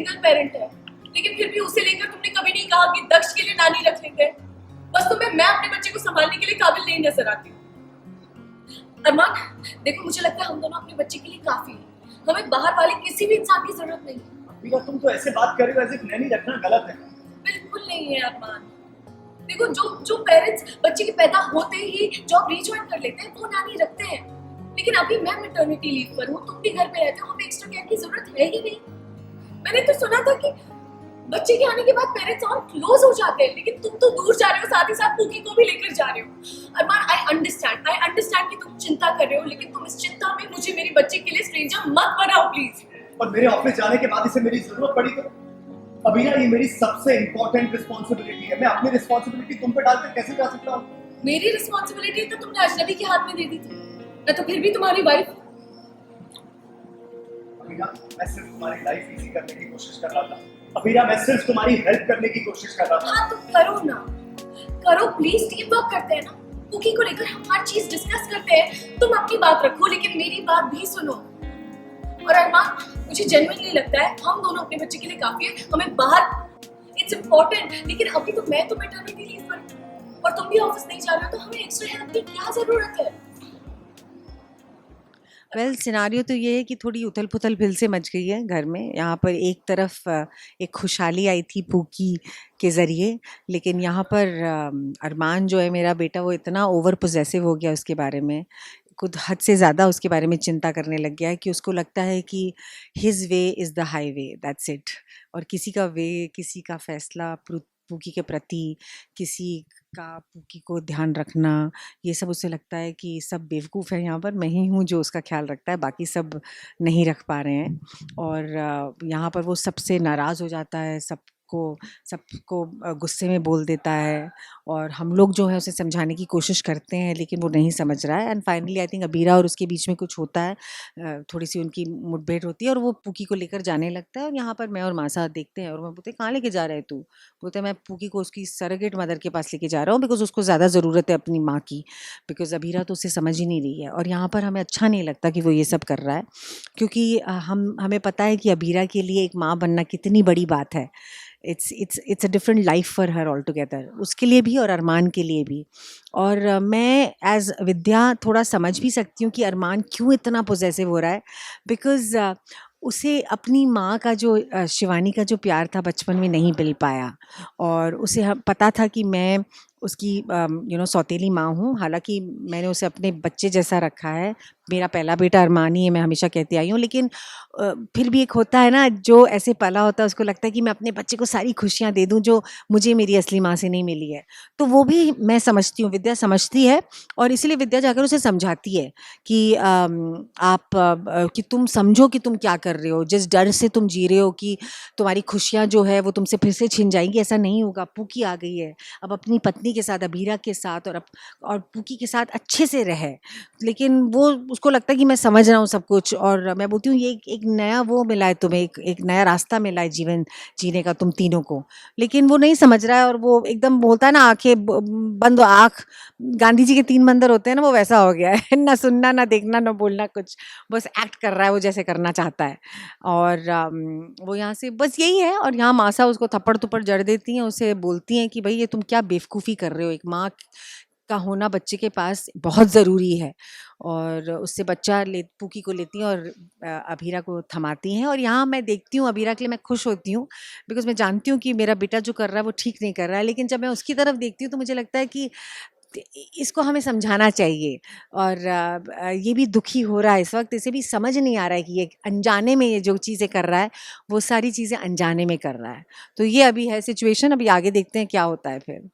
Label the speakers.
Speaker 1: Single parent है, लेकिन फिर भी उसे लेकर तुमने कभी नहीं कहा कि दक्ष के लिए नानी रख लेते हैं। बस तुम्हें मैं अपने बच्चे को संभालने के लिए काबिल नहीं नजर आती। अरमान, देखो मुझे लगता है हम दोनों अपने बच्चे के लिए काफी हैं। हमें बाहर वाले किसी भी इंसान की जरूरत नहीं है।
Speaker 2: अभी तुम तो ऐसे बात कर रहे हो ऐसे नैनी रखना गलत है।
Speaker 1: बिल्कुल नहीं है अरमान। देखो जो पेरेंट्स बच्चे के पैदा होते ही जॉब रिज्वाइन कर लेते हैं वो नानी रखते हैं, लेकिन अभी मैं मैटरनिटी लीव पर हूँ, तुम भी घर पे रहते हो, हमें एक्स्ट्रा केयर की जरूरत है ही नहीं। मैंने तो सुना था कि बच्चे के आने के बाद पेरेंट्स और क्लोज हो जाते हैं, लेकिन तुम तो दूर जा रहे हो, साथ ही साथ पूकी को भी लेकर जा रहे हो। अरमान, आई अंडरस्टैंड कि तुम चिंता कर रहे हो, लेकिन तुम इस चिंता में मुझे मेरे बच्चे के लिए स्ट्रेंजर मत बनाओ प्लीज।
Speaker 2: और मेरे ऑफिस जाने के बाद इसे मेरी जरूरत पड़ी तो अभी ना ये मेरी सबसे इंपॉर्टेंट रिस्पॉन्सिबिलिटी है। मैं अपनी रिस्पॉन्सिबिलिटी तुम पे डालकर कैसे जा सकता हूँ?
Speaker 1: मेरी रिस्पॉन्सिबिलिटी तो तुमने अजनबी के हाथ में दे दी थी, मैं तो फिर भी तुम्हारी वाइफ।
Speaker 2: अमीरा, मैं सिर्फ तुम्हारी लाइफ इजी करने की कोशिश कर रहा था। अमीरा, मैं सिर्फ तुम्हारी हेल्प करने की कोशिश कर रहा था।
Speaker 1: हाँ, तुम करो ना, करो प्लीज, टीम वर्क करते हैं ना। कुकी को लेकर हम हर चीज डिस्कस करते हैं, तुम अपनी बात रखो लेकिन मेरी बात भी सुनो। और अरमान, मुझे जेन्युइनली लगता है हम दोनों अपने बच्चे के लिए काफी है, हमें बाहर इट्स इम्पोर्टेंट, लेकिन अभी तो मैं मैटरनिटी लीव पर हूं और तुम भी ऑफिस नहीं जा रहे हो, तो हमें एक्स्ट्रा हेल्प की क्या जरूरत है?
Speaker 3: वेल सिनारियो तो ये है कि थोड़ी उथल पुथल फिर से मच गई है घर में। यहाँ पर एक तरफ एक खुशहाली आई थी पूकी के ज़रिए, लेकिन यहाँ पर अरमान जो है मेरा बेटा, वो इतना ओवर पोजेसिव हो गया उसके बारे में, खुद हद से ज़्यादा उसके बारे में चिंता करने लग गया है कि उसको लगता है कि his way is the highway, that's it. और किसी का वे, किसी का फैसला पूकी के प्रति, किसी का पूकी को ध्यान रखना, ये सब उसे लगता है कि सब बेवकूफ़ है, यहाँ पर मैं ही हूँ जो उसका ख्याल रखता है, बाकी सब नहीं रख पा रहे हैं। और यहाँ पर वो सबसे नाराज़ हो जाता है, सबको गुस्से में बोल देता है, और हम लोग जो है उसे समझाने की कोशिश करते हैं लेकिन वो नहीं समझ रहा है। And finally I think Abira और उसके बीच में कुछ होता है, थोड़ी सी उनकी मुठभेड़ होती है और वो पूकी को लेकर जाने लगता है। और यहाँ पर मैं और मासा देखते हैं और मैं बोलते, कहाँ लेके जा रहे हैं तू? बोलते मैं पूकी को उसकी सरोगेट मदर के पास लेके जा रहा हूँ, बिकॉज उसको ज़्यादा ज़रूरत है अपनी माँ की, बिकॉज अबीरा तो उसे समझ ही नहीं रही है। और यहाँ पर हमें अच्छा नहीं लगता कि वो ये सब कर रहा है, क्योंकि हमें पता है कि अबीरा के लिए एक माँ बनना कितनी बड़ी बात है। It's a different life for her all together, उसके लिए भी और अरमान के लिए भी। और मैं एज विद्या थोड़ा समझ भी सकती हूँ कि अरमान क्यों इतना पोजेसिव हो रहा है, बिकॉज उसे अपनी माँ का जो शिवानी का जो प्यार था बचपन में नहीं मिल पाया, और उसे पता था कि मैं उसकी सौतेली माँ हूँ। हालांकि मैंने उसे अपने बच्चे जैसा रखा है, मेरा पहला बेटा अरमान ही है, मैं हमेशा कहती आई हूँ, लेकिन फिर भी एक होता है ना जो ऐसे पला होता है, उसको लगता है कि मैं अपने बच्चे को सारी खुशियाँ दे दूँ जो मुझे मेरी असली माँ से नहीं मिली है। तो वो भी मैं समझती हूँ, विद्या समझती है, और इसीलिए विद्या जाकर उसे समझाती है कि कि तुम समझो कि तुम क्या कर रहे हो, जिस डर से तुम जी रहे हो कि तुम्हारी खुशियाँ जो है वो तुमसे फिर से छिन जाएंगी, ऐसा नहीं होगा। पूकी आ गई है, अब अपनी पत्नी के साथ, अबीरा के साथ और पूकी के साथ अच्छे से रहे। लेकिन वो उसको लगता है कि मैं समझ रहा हूँ सब कुछ, और मैं बोलती हूँ ये एक नया वो मिला है तुम्हें, एक नया रास्ता मिला है जीवन जीने का तुम तीनों को, लेकिन वो नहीं समझ रहा है। और वो एकदम बोलता है ना, आंखें बंद, आँख गांधी जी के 3 बंदर होते हैं ना, वो वैसा हो गया है ना सुनना ना देखना ना बोलना कुछ, बस एक्ट कर रहा है वो जैसे करना चाहता है। और वो यहाँ से बस यही है। और यहाँ मासा उसको थप्पड़ थप्पड़ जड़ देती हैं, उसे बोलती हैं कि भाई ये तुम क्या बेवकूफ़ी कर रहे हो, एक माँ का होना बच्चे के पास बहुत ज़रूरी है। और उससे बच्चा पूकी को लेती हैं और अबीरा को थमाती हैं। और यहाँ मैं देखती हूँ अबीरा के लिए मैं खुश होती हूँ, बिकॉज मैं जानती हूँ कि मेरा बेटा जो कर रहा है वो ठीक नहीं कर रहा है, लेकिन जब मैं उसकी तरफ देखती हूँ तो मुझे लगता है कि इसको हमें समझाना चाहिए। और ये भी दुखी हो रहा है इस वक्त, इसे भी समझ नहीं आ रहा है कि ये अनजाने में ये जो चीज़ें कर रहा है वो सारी चीज़ें अनजाने में कर रहा है। तो ये अभी है सिचुएशन, अभी आगे देखते हैं क्या होता है फिर।